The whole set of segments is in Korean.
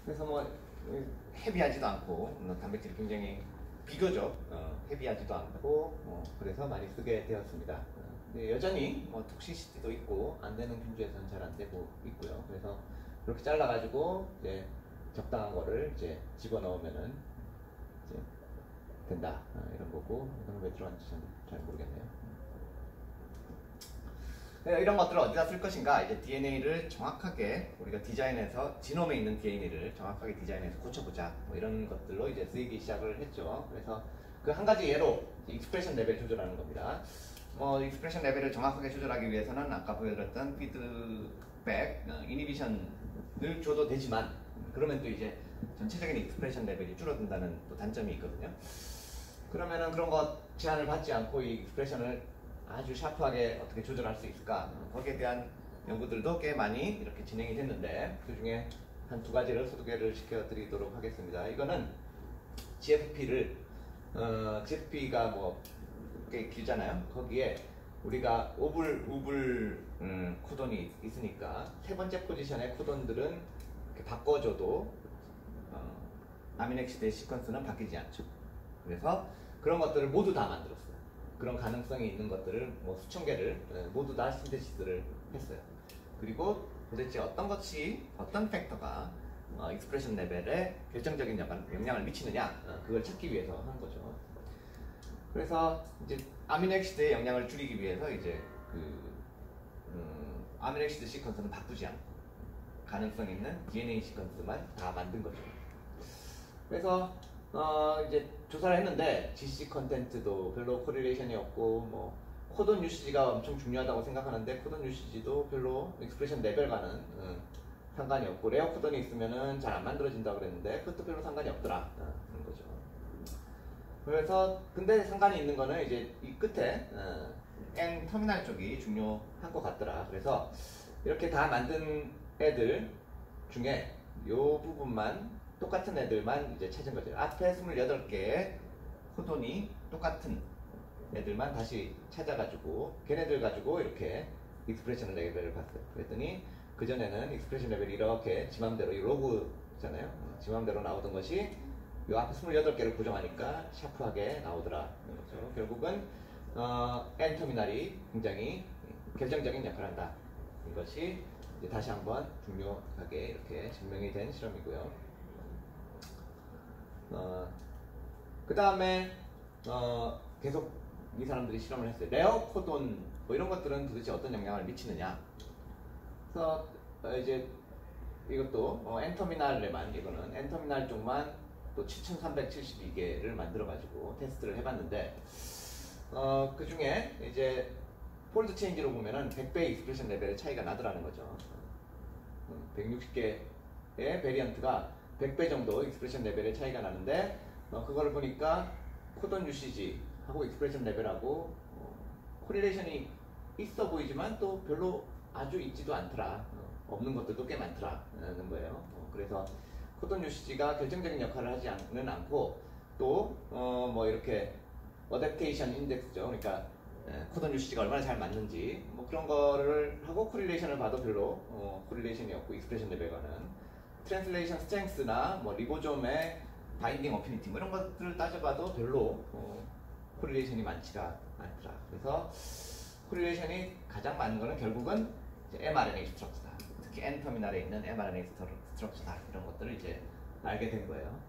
그래서 뭐 헤비하지도 않고 단백질이 굉장히 비교적 헤비하지도 않고 그래서 많이 쓰게 되었습니다. 여전히 뭐 톡시시티도 있고 안 되는 균주에서는 잘 안 되고 있고요. 그래서 이렇게 잘라가지고 이제 적당한 거를 이제 집어넣으면은 이제 된다 이런 거고, 이건 왜 들어갔는지 잘 모르겠네요. 이런 것들을 어디다 쓸 것인가, 이제 DNA를 정확하게 우리가 디자인해서 지놈에 있는 DNA를 정확하게 디자인해서 고쳐보자, 뭐 이런 것들로 이제 쓰이기 시작을 했죠. 그래서 그 한 가지 예로 익스프레션 레벨 조절하는 겁니다. 익스프레션 레벨을 정확하게 조절하기 위해서는 아까 보여드렸던 피드백, 이니비션을 줘도 되지만, 그러면 또 이제 전체적인 익스프레션 레벨이 줄어든다는 또 단점이 있거든요. 그러면은 그런 것 제한을 받지 않고 이 익스프레션을 아주 샤프하게 어떻게 조절할 수 있을까, 거기에 대한 연구들도 꽤 많이 이렇게 진행이 됐는데, 그 중에 한 두 가지를 소개를 시켜드리도록 하겠습니다. 이거는 GFP가 뭐 꽤 길잖아요. 거기에 우리가 우불 코돈이 있으니까 세 번째 포지션의 코돈들은 이렇게 바꿔줘도 아미노액시드의 시퀀스는 바뀌지 않죠. 그래서 그런 것들을 모두 다 만들었어요. 그런 가능성이 있는 것들을 뭐 수천 개를 모두 다 신테시스를 했어요. 그리고 도대체 어떤 팩터가 익스프레션 레벨에 결정적인 영향을 미치느냐, 그걸 찾기 위해서 한 거죠. 그래서 이제 아미노액시드의 영향을 줄이기 위해서 이제 아미노액시드 시퀀스는 바꾸지 않고 가능성 있는 DNA 시퀀스만 다 만든 거죠. 그래서 이제 조사를 했는데 GC 컨텐트도 별로 코릴레이션이 없고, 뭐 코돈 유시지가 엄청 중요하다고 생각하는데 코돈 유시지도 별로 익스프레션 레벨과는 상관이 없고, 레어 코돈이 있으면은 잘 안 만들어진다고 그랬는데 그것도 별로 상관이 없더라 그런 거죠. 그래서 근데 상관이 있는 거는 이제 이 끝에 N 터미널 쪽이 중요한 것 같더라. 그래서 이렇게 다 만든 애들 중에 요 부분만, 똑같은 애들만 이제 찾은 거죠. 앞에 28개의 코돈이 똑같은 애들만 다시 찾아가지고 걔네들 가지고 이렇게 익스프레션 레벨을 봤어요. 그랬더니 그전에는 익스프레션 레벨이 이렇게 지맘대로, 이 로그잖아요. 지맘대로 나오던 것이 이 앞에 28개를 고정하니까 샤프하게 나오더라. 그렇죠. 결국은 N 터미널이 굉장히 결정적인 역할을 한다. 이것이 이제 다시 한번 중요하게 이렇게 증명이 된 실험이고요. 그 다음에 계속 이 사람들이 실험을 했어요. 레어 코돈 뭐 이런 것들은 도대체 어떤 영향을 미치느냐. 그래서 이제 이것도 N터미널에만, 이거는 N터미널 쪽만 또 7372개를 만들어가지고 테스트를 해봤는데, 그 중에 이제 폴드 체인지로 보면은 100배 익스프레션 레벨의 차이가 나더라는 거죠. 160개의 베리언트가 100배 정도 익스프레션 레벨의 차이가 나는데, 그걸 보니까 코돈 유시지하고 익스프레션 레벨하고 코릴레이션이 있어 보이지만 또 별로 아주 있지도 않더라. 없는 것들도 꽤 많더라는 거예요. 그래서 코돈 유시지가 결정적인 역할을 하지 않고, 또 뭐 이렇게 어댑테이션 인덱스죠. 그러니까 코돈 유시지가 얼마나 잘 맞는지 뭐 그런 거를 하고 코릴레이션을 봐도 별로 코릴레이션이 없고, 익스프레션 레벨과는 트랜슬레이션 스트렝스나 뭐 리보좀의 바인딩 어피니티 뭐 이런 것들을 따져봐도 별로 코릴레이션이 많지가 않더라. 그래서 코릴레이션이 가장 많은 거는 결국은 이제 mRNA 스트럭처다. 특히 N터미널에 있는 mRNA 스트럭처다. 이런 것들을 이제 알게 된 거예요.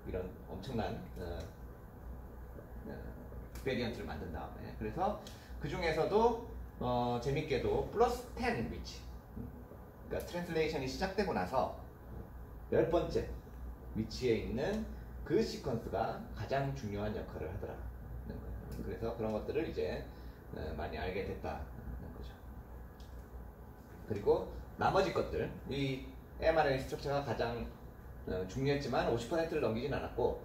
이런 엄청난 베리언트를 만든 다음에. 그래서 그 중에서도 재밌게도 플러스 10 위치, 그러니까 트랜슬레이션이 시작되고 나서 10번째 위치에 있는 그 시퀀스가 가장 중요한 역할을 하더라는 거예요. 그래서 그런 것들을 이제 많이 알게 됐다는 거죠. 그리고 나머지 것들, 이 mRNA 스트럭처가 가장 중요했지만 50%를 넘기진 않았고,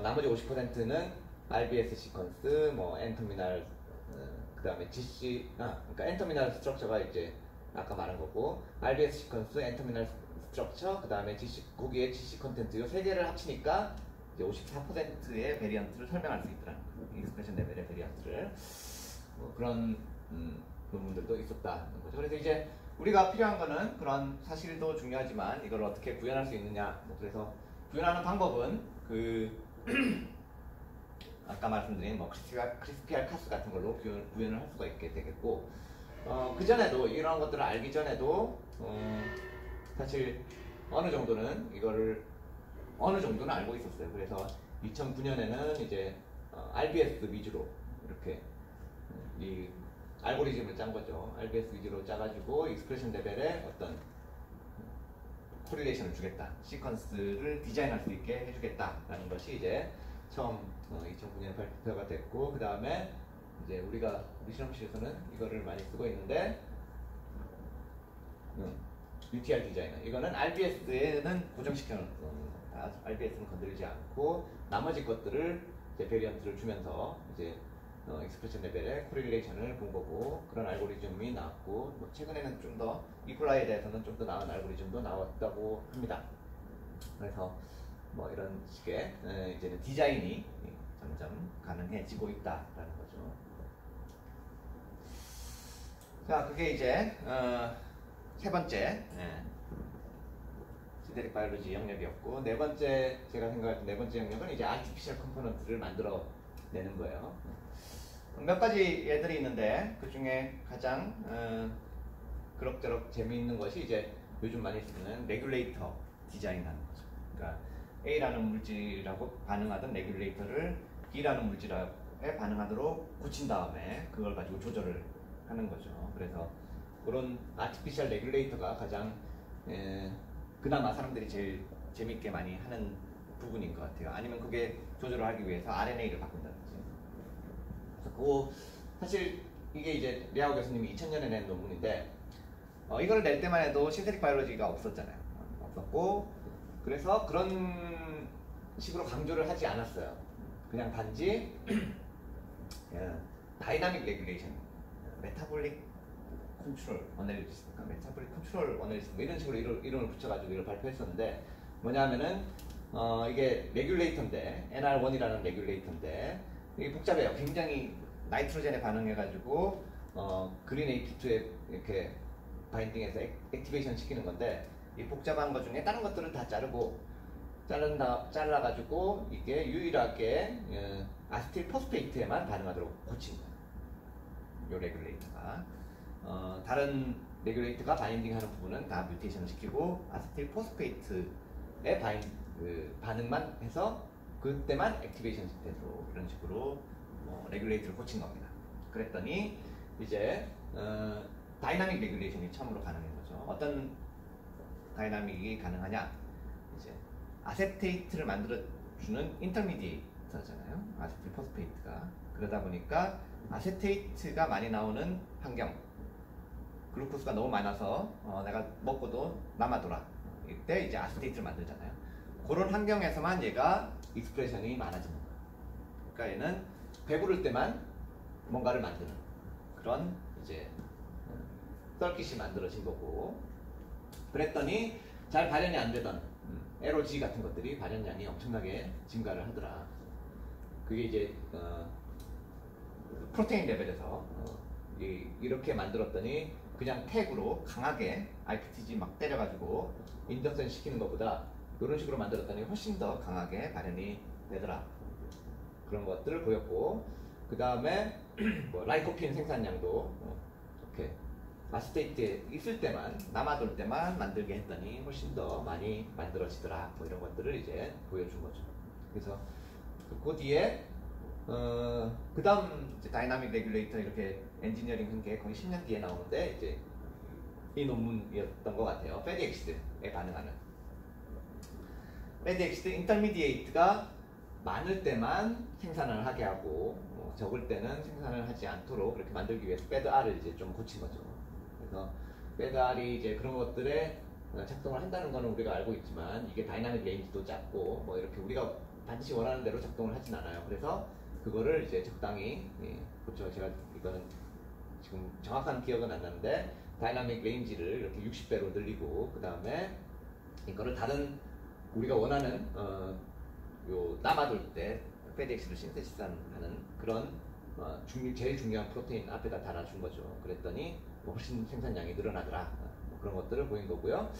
나머지 50%는 RBS 시퀀스, 뭐 N터미널, 그 다음에 그러니까 N터미널 스트럭처가 이제 아까 말한 거고, RBS 시퀀스, N터미널 스트럭처, 그 다음에 거기에 GC 컨텐트, 이 세 개를 합치니까 이제 54%의 베리언트를 설명할 수 있더라는 거예요. 익스프레션 레벨의 베리언트를. 뭐 그런 부분들도 있었다는 거죠. 그래서 이제 우리가 필요한 거는 그런 사실도 중요하지만 이걸 어떻게 구현할 수 있느냐. 그래서 구현하는 방법은 아까 말씀드린 뭐 크리스피알 카스 같은 걸로 구현을 할 수가 있게 되겠고, 그 전에도 이런 것들을 알기 전에도 사실 어느 정도는 이거를 알고 있었어요. 그래서 2009년에는 이제 RBS 위주로 이렇게 이 알고리즘을 짠 거죠. RBS 위주로 짜가지고 익스프레션 레벨에 어떤 코릴레이션을 주겠다, 시퀀스를 디자인할 수 있게 해주겠다라는 것이 이제 처음 2009년에 발표가 됐고, 그 다음에 이제 우리 실험실에서는 이거를 많이 쓰고 있는데, UTR 디자이너, 이거는 RBS에는 고정시켜 놓은 겁니다. RBS는 건드리지 않고 나머지 것들을 이제 베리언트를 주면서 이제 익스프레션 레벨의 코릴레이션을 본 거고, 그런 알고리즘이 나왔고, 뭐 최근에는 좀 더 이퀄라이에 대해서는 좀 더 나은 알고리즘도 나왔다고 합니다. 그래서 뭐 이런 식의 이제는 디자인이 점점 가능해지고 있다라는 거죠. 자, 그게 이제 세 번째 신테틱 바이올로지 영역이었고, 네 번째 제가 생각할 때 네 번째 영역은 이제 아티피셜 컴포넌트를 만들어 내는 거예요. 몇 가지 예들이 있는데 그 중에 가장 그럭저럭 재미있는 것이 이제 요즘 많이 쓰는 레귤레이터 디자인하는 거죠. 그러니까 A라는 물질하고 반응하던 레귤레이터를 B라는 물질에 반응하도록 고친 다음에 그걸 가지고 조절을 하는 거죠. 그래서 그런 아티피셜 레귤레이터가 가장 그나마 사람들이 제일 재밌게 많이 하는 부분인 것 같아요. 아니면 그게 조절을 하기 위해서 RNA를 바꾼다든지. 그래서 사실 이게 이제 리아오 교수님이 2000년에 낸 논문인데, 이걸 낼 때만 해도 신테틱 바이올로지가 없었잖아요. 없었고, 그래서 그런 식으로 강조를 하지 않았어요. 그냥 단지 다이나믹 레귤레이션, 메타볼릭 컨트롤 어널리시스, 메타볼릭 컨트롤 어널리시스 뭐 이런 식으로 이름을 붙여가지고 이걸 발표했었는데, 뭐냐면은 이게 레귤레이터인데, NR1이라는 레귤레이터인데 이게 복잡해요. 굉장히 나이트로젠에 반응해가지고 그린 AP2에 이렇게 바인딩해서 액티베이션 시키는 건데, 이 복잡한 것 중에 다른 것들은 다 잘라가지고 이게 유일하게 아세틸 포스페이트에만 반응하도록 고친 거예요. 이 레귤레이터가 다른 레귤레이터가 바인딩하는 부분은 다 뮤테이션을 시키고 아세틸 포스페이트에 반응만 해서 그때만 액티베이션 되도록 이런 식으로 레귤레이터를 고친 겁니다. 그랬더니 이제 다이나믹 레귤레이션이 처음으로 가능한 거죠. 어떤 다이나믹이 가능하냐? 이제 아세테이트를 만들어주는 인터미디에이터잖아요. 아세틸 포스페이트가. 그러다 보니까 아세테이트가 많이 나오는 환경, 글루코스가 너무 많아서 내가 먹고도 남아돌아. 이때 이제 아세테이트를 만들잖아요. 그런 환경에서만 얘가 익스프레션이 많아지는 거예요. 그러니까 얘는 배부를 때만 뭔가를 만드는 그런 이제 썰깃이 만들어진 거고, 그랬더니 잘 발현이 안 되던 LOG 같은 것들이 발현량이 엄청나게 증가를 하더라. 그게 이제 프로테인 레벨에서 이렇게 만들었더니 그냥 태그로 강하게 IPTG 막 때려가지고 인덕션 시키는 것보다 이런 식으로 만들었더니 훨씬 더 강하게 발현이 되더라. 그런 것들을 보였고, 그 다음에 뭐 라이코핀 생산량도 이렇게 아스테이트에 있을 때만, 남아돌 때만 만들게 했더니 훨씬 더 많이 만들어지더라. 뭐 이런 것들을 이제 보여준 거죠. 그래서 그 뒤에 그 다음 다이나믹 레귤레이터 이렇게 엔지니어링 한 게 거의 10년 뒤에 나오는데, 이제 이 논문이었던 것 같아요. 페디엑시드에 반응하는 페디엑시드 인터미디에이트가 많을 때만 생산을 하게 하고 적을 때는 생산을 하지 않도록 그렇게 만들기 위해서 패드R을 이제 좀 고친 거죠. 그래서 패드R이 이제 그런 것들에 작동을 한다는 거는 우리가 알고 있지만, 이게 다이나믹 레인지도 작고 뭐 이렇게 우리가 반드시 원하는 대로 작동을 하진 않아요. 그래서 그거를 이제 적당히 그렇죠. 제가 이거는 지금 정확한 기억은 안 나는데 다이나믹 레인지를 이렇게 60배로 늘리고, 그 다음에 이거를 다른 우리가 원하는 요 남아돌 때 페디엑스를 신테시스하는 그런 제일 중요한 프로테인 앞에다 달아준 거죠. 그랬더니 뭐 훨씬 생산량이 늘어나더라. 뭐 그런 것들을 보인 거고요.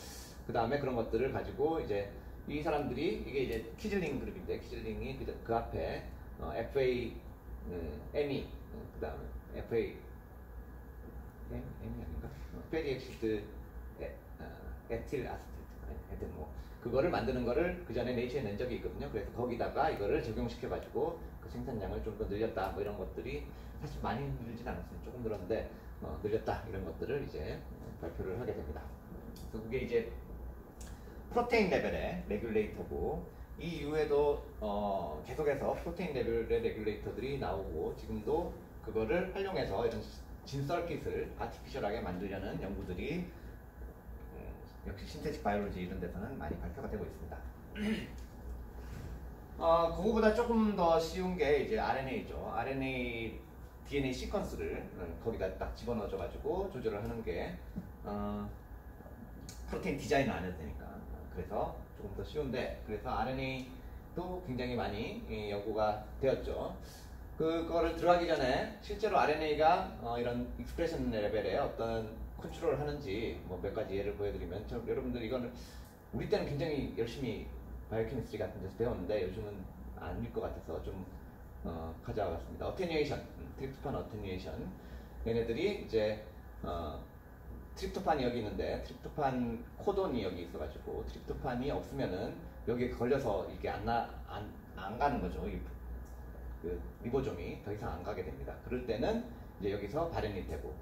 그 다음에 그런 것들을 가지고 이제 이 사람들이 이게 이제 키즐링 그룹인데 키즐링이 그 앞에 FA, ME, 그 다음에 FA, ME 아닌가? 페리엑시드 에틸 아세틸, 하여튼 뭐 그거를 만드는 거를 그 전에 네이처에 낸 적이 있거든요. 그래서 거기다가 이거를 적용시켜가지고 그 생산량을 좀 더 늘렸다. 뭐 이런 것들이 사실 많이 늘진 않았어요. 조금 늘었는데 늘렸다 이런 것들을 이제 발표를 하게 됩니다. 그래서 그게 이제 프로테인 레벨의 레귤레이터고 이 이후에도 계속해서 프로테인 레벨의 레귤레이터들이 나오고 지금도 그거를 활용해서 이런 진설킷을 아티피셜하게 만들려는 연구들이 역시 신테틱 바이올로지 이런 데서는 많이 발표가 되고 있습니다. 그거보다 조금 더 쉬운 게 이제 RNA죠. RNA, DNA 시퀀스를 거기다 딱 집어넣어줘가지고 조절을 하는 게 프로테인 디자인을 안 해도 되니까. 그래서 조금 더 쉬운데, 그래서 RNA도 굉장히 많이 연구가 되었죠. 그거를 들어가기 전에 실제로 RNA가 이런 익스프레션 레벨의 어떤 컨트롤을 하는지 뭐 몇 가지 예를 보여드리면, 여러분들 이거는 우리 때는 굉장히 열심히 바이오케미스트리 같은 데서 배웠는데 요즘은 아닐 것 같아서 좀 가져와 봤습니다. 어테뉴에이션, 트립토판 어테뉴에이션. 얘네들이 이제 트립토판이 여기 있는데 트립토판 코돈이 여기 있어가지고 트립토판이 없으면은 여기에 걸려서 이게 안 가는 거죠. 그 리보좀이 더 이상 안 가게 됩니다. 그럴 때는 이제 여기서 발현이 되고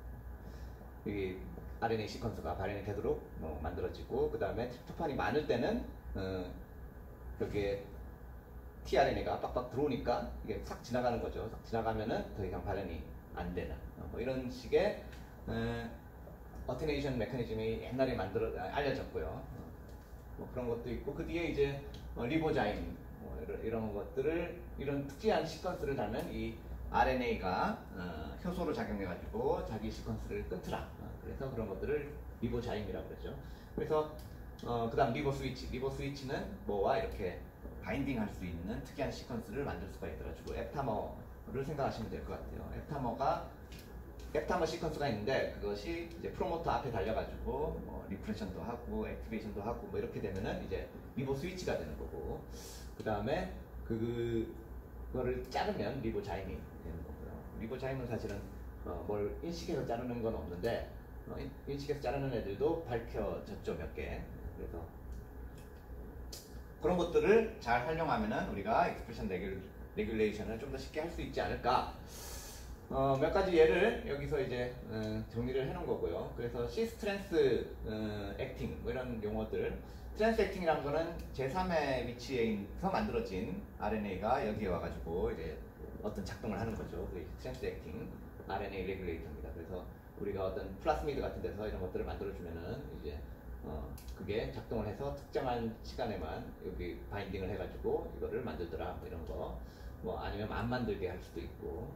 이 RNA 시퀀스가 발현이 되도록 만들어지고, 그 다음에 트립토판이 많을 때는 여기에 tRNA가 빡빡 들어오니까 이게 싹 지나가는 거죠. 싹 지나가면은 더 이상 발현이 안 되는 뭐 이런 식의 어테네이션 메커니즘이 옛날에 알려졌고요. 뭐 그런 것도 있고, 그 뒤에 이제 리보자임 이런 것들을, 이런 특이한 시퀀스를 담는 이 RNA가 효소로 작용해가지고 자기 시퀀스를 끊더라. 그래서 그런 것들을 리보자임이라고 그러죠. 그래서 그 다음 리보 스위치는 뭐와 이렇게 바인딩 할 수 있는 특이한 시퀀스를 만들 수가 있더라고요. 앱타머를 생각하시면 될 것 같아요. 앱타머 시퀀스가 있는데 그것이 이제 프로모터 앞에 달려가지고 리프레션도 하고 액티베이션도 하고 뭐 이렇게 되면은 이제 리보 스위치가 되는 거고, 그 다음에 그거를 자르면 리보자임이 되는 거고요. 리보자임은 사실은 뭘 인식해서 자르는 건 없는데 인식해서 자르는 애들도 밝혀졌죠, 몇 개. 그래서 그런 것들을 잘 활용하면은 우리가 익스프레션 레귤레이션을 좀 더 쉽게 할 수 있지 않을까. 몇 가지 예를 여기서 이제 정리를 해놓은 거고요. 그래서 시스트랜스 액팅 뭐 이런 용어들. 스트랜스 액팅이라는 거는 제3의 위치에서 만들어진 RNA가 여기에 와가지고 이제 어떤 작동을 하는 거죠. 그 스트랜스 액팅 RNA 레귤레이터입니다. 그래서 우리가 어떤 플라스미드 같은 데서 이런 것들을 만들어주면은 이제 그게 작동을 해서 특정한 시간에만 여기 바인딩을 해가지고 이거를 만들더라. 뭐 이런 거. 뭐 아니면 안 만들게 할 수도 있고.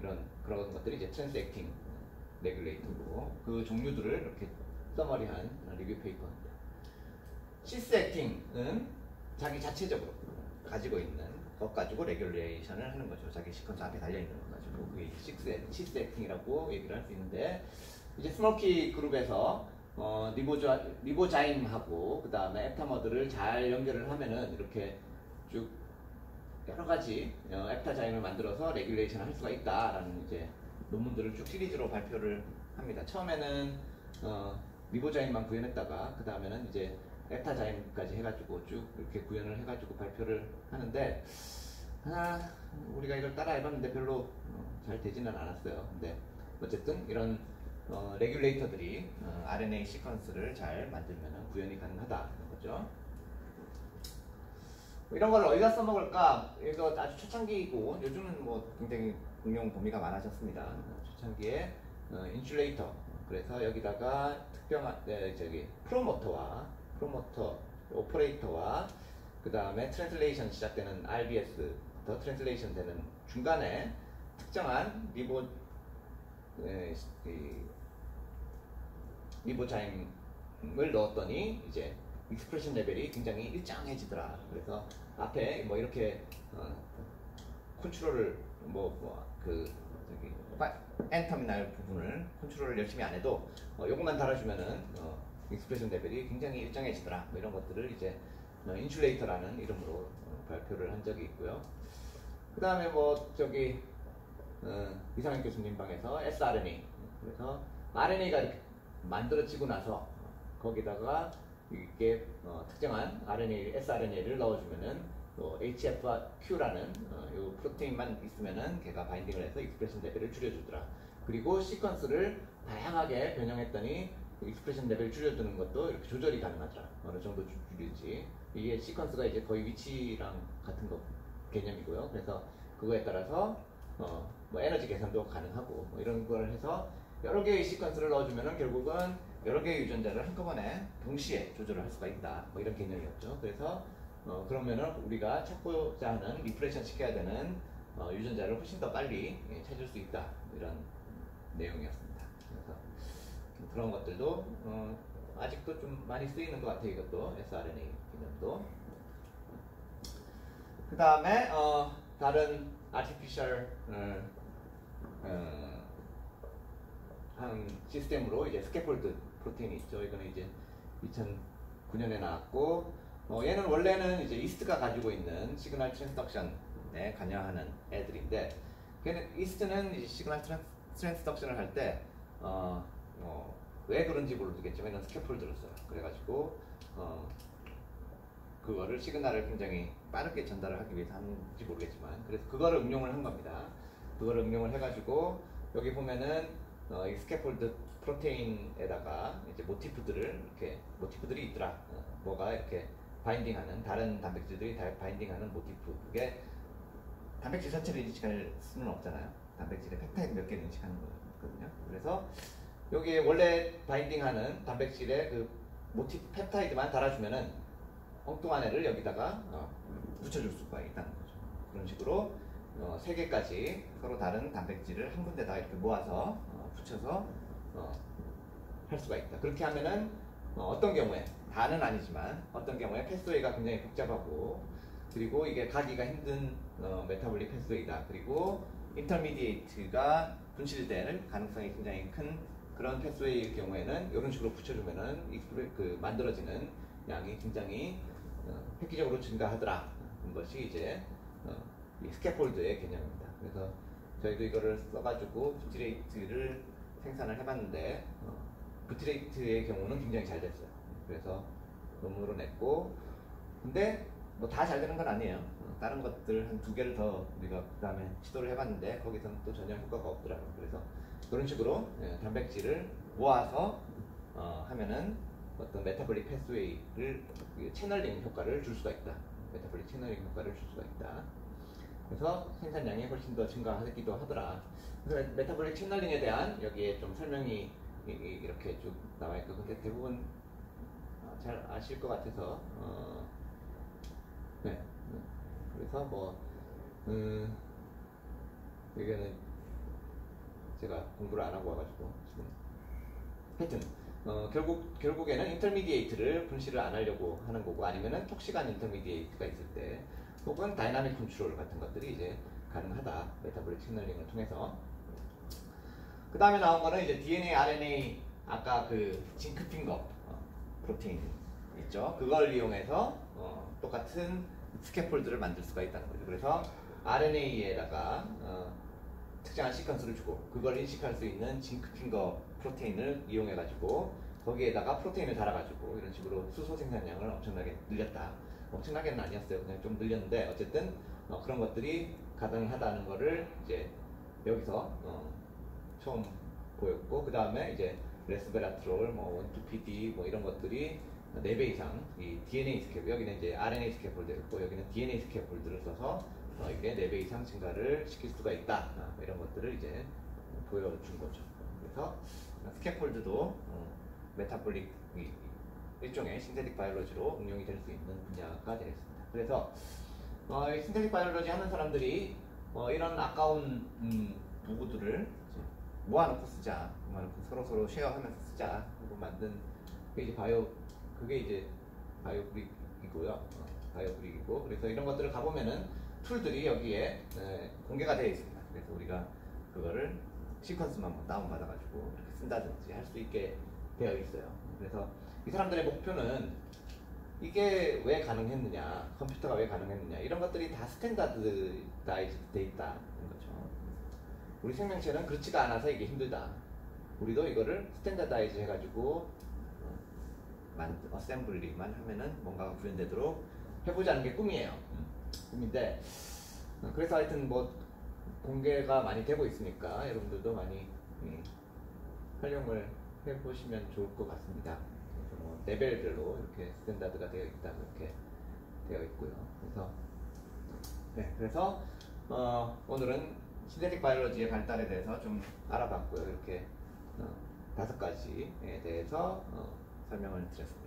이런 그런 것들이 이제 트랜스 액팅 레귤레이터고, 그 종류들을 이렇게 서머리한 리뷰 페이퍼입니다. 시스 액팅은 자기 자체적으로 가지고 있는 것 가지고 레귤레이션을 하는 거죠. 자기 시퀀스 앞에 달려있는 것 가지고. 그게 시스 액팅이라고 얘기를 할 수 있는데, 이제 스모키 그룹에서 리보자임하고 그 다음에 앱타머들을 잘 연결을 하면은 이렇게 쭉 여러 가지 앱타자임을 만들어서 레귤레이션을 할 수가 있다라는 이제 논문들을 쭉 시리즈로 발표를 합니다. 처음에는 리보자임만 구현했다가 그 다음에는 이제 앱타자임까지 해가지고 쭉 이렇게 구현을 해가지고 발표를 하는데, 우리가 이걸 따라 해봤는데 별로 잘 되지는 않았어요. 근데 어쨌든 이런 레귤레이터들이 RNA 시퀀스를 잘 만들면 구현이 가능하다는 거죠. 이런 걸 어디다 써먹을까? 이거 아주 초창기이고 요즘은 뭐 굉장히 응용 범위가 많아졌습니다. 초창기에 인슐레이터, 그래서 여기다가 특별한 프로모터, 오퍼레이터와 그 다음에 트랜슬레이션 시작되는 RBS부터 트랜슬레이션 되는 중간에 특정한 리보자임을 넣었더니 이제 익스프레션 레벨이 굉장히 일정해지더라. 그래서 앞에 뭐 이렇게 컨트롤을 N 터미널 부분을 컨트롤을 열심히 안 해도 요것만 달아주면은 익스프레션 레벨이 굉장히 일정해지더라. 뭐 이런 것들을 이제 인슐레이터라는 이름으로 발표를 한 적이 있고요. 그 다음에 뭐 저기 이상현 교수님 방에서 sRNA, 그래서 RNA가 이렇게 만들어지고 나서 거기다가 이게 특정한 RNA, sRNA를 넣어주면은 또 HFQ라는 요 프로테인만 있으면은 걔가 바인딩을 해서 익스프레션 레벨을 줄여주더라. 그리고 시퀀스를 다양하게 변형했더니 익스프레션 레벨을 줄여주는 것도 이렇게 조절이 가능하더라. 어느 정도 줄일지. 이게 시퀀스가 이제 거의 위치랑 같은 거 개념이고요. 그래서 그거에 따라서 뭐 에너지 계산도 가능하고 뭐 이런 걸 해서 여러 개의 시퀀스를 넣어주면은 결국은 여러 개의 유전자를 한꺼번에 동시에 조절을 할 수가 있다. 뭐 이런 개념이었죠. 그래서 그러면은 우리가 찾고자 하는 리프레션 시켜야 되는 유전자를 훨씬 더 빨리 찾을 수 있다. 이런 내용이었습니다. 그래서 그런 것들도 아직도 좀 많이 쓰이는 것 같아요. 이것도 sRNA 개념도. 그 다음에 다른 artificial 한 시스템으로 이제 스캐폴드 프로테인이 있죠. 이거는 이제 2009년에 나왔고, 얘는 원래는 이제 이스트가 가지고 있는 시그널 트랜스덕션에 관여하는 애들인데, 걔는 이스트는 이제 시그널 트랜스덕션을 할 때, 왜 그런지 모르겠지만 이런 스캐폴드를 써요. 그래가지고 그거를 시그널을 굉장히 빠르게 전달을 하기 위해서 하는지 모르겠지만, 그래서 그거를 응용을 한 겁니다. 그거를 응용을 해가지고 여기 보면은 이 스캐폴드 프로테인에다가 이제 모티프들이 있더라. 뭐가 이렇게 바인딩하는 다른 단백질들이 바인딩하는 모티프. 그게 단백질 전체를 인식할 수는 없잖아요. 단백질의 펩타이드 몇 개를 인식하는 거거든요. 그래서 여기에 원래 바인딩하는 단백질의 그 모티프 펩타이드만 달아주면은 엉뚱한 애를 여기다가 붙여줄 수가 있다는 거죠. 그런 식으로 3개까지 서로 다른 단백질을 한 군데다 이렇게 모아서 붙여서 할 수가 있다. 그렇게 하면은 어떤 경우에, 다는 아니지만 어떤 경우에 패스웨이가 굉장히 복잡하고, 그리고 이게 가기가 힘든 메타볼릭 패스웨이다. 그리고 인터미디에이트가 분실될 가능성이 굉장히 큰 그런 패스웨이일 경우에는 이런 식으로 붙여주면은 그 만들어지는 양이 굉장히 획기적으로 증가하더라. 그런 것이 이제 이 스캐폴드의 개념입니다. 그래서 저희도 이거를 써가지고 부티레이트를 생산을 해봤는데 부티레이트의 경우는 굉장히 잘 됐어요. 그래서 논문으로 냈고, 근데 뭐 다 잘 되는 건 아니에요. 다른 것들 한 2개를 더 우리가 그 다음에 시도를 해봤는데 거기서는 또 전혀 효과가 없더라고요. 그래서 그런 식으로 단백질을 모아서 하면은 어떤 메타볼릭 패스웨이를 채널링 효과를 줄 수가 있다. 메타볼릭 채널링 효과를 줄 수가 있다. 그래서 생산량이 훨씬 더 증가하기도 하더라. 그래서 메타볼릭 채널링에 대한 여기에 좀 설명이 이렇게 쭉 나와 있고, 근데 대부분 잘 아실 것 같아서 네. 그래서 뭐 여기는 제가 공부를 안 하고 와가지고 지금 하여튼 결국에는 인터미디에이트를 분실을 안 하려고 하는 거고, 아니면은 톡식한 인터미디에이트가 있을 때, 혹은 다이나믹 컨트롤 같은 것들이 이제 가능하다. 메타볼릭 시그널링을 통해서. 그 다음에 나온 거는 이제 DNA, RNA, 아까 그 징크핑거 프로테인 있죠. 그걸 이용해서 똑같은 스캐폴드를 만들 수가 있다는 거죠. 그래서 RNA에다가 특정한 시퀀스를 주고 그걸 인식할 수 있는 징크핑거 프로테인을 이용해가지고 거기에다가 프로테인을 달아가지고 이런 식으로 수소 생산량을 엄청나게 늘렸다. 엄청나게는 아니었어요. 그냥 좀 늘렸는데 어쨌든 그런 것들이 가능하다는 거를 이제 여기서 처음 보였고, 그 다음에 이제 레스베라트롤, 뭐 원투PD 뭐 이런 것들이 4배 이상 이 DNA 스캐폴드, 여기는 이제 RNA 스캐폴드였고 여기는 DNA 스캐폴드를 써서 이게 4배 이상 증가를 시킬 수가 있다. 이런 것들을 이제 보여준 거죠. 그래서 스캐폴드도 메타볼릭 일종의 신테틱 바이올로지로 응용이 될 수 있는 분야가 되겠습니다. 그래서 이 신테틱 바이올로지 하는 사람들이 이런 아까운 도구들을 모아놓고 쓰자, 모아놓고 서로 쉐어하면서 쓰자 하고 만든 그게 이제 바이오브릭이고요. 바이오브릭이고, 그래서 이런 것들을 가보면은 툴들이 여기에 공개가 되어 있습니다. 그래서 우리가 그거를 시퀀스만 뭐 다운받아가지고 이렇게 쓴다든지 할 수 있게 되어 있어요. 그래서 이 사람들의 목표는 이게 왜 가능했느냐, 컴퓨터가 왜 가능했느냐, 이런 것들이 다 스탠다드라이즈 돼 있다는 거죠. 우리 생명체는 그렇지가 않아서 이게 힘들다. 우리도 이거를 스탠다드라이즈 해가지고 어셈블리만 하면은 뭔가가 구현되도록 해보자는 게 꿈이에요. 꿈인데, 그래서 하여튼 뭐 공개가 많이 되고 있으니까 여러분들도 많이 활용을 해보시면 좋을 것 같습니다. 그래서 뭐 레벨별로 이렇게 스탠다드가 되어 있다, 이렇게 되어 있고요. 그래서 오늘은 신테틱 바이올로지의 발달에 대해서 좀 알아봤고요. 이렇게 5가지에 대해서 설명을 드렸습니다.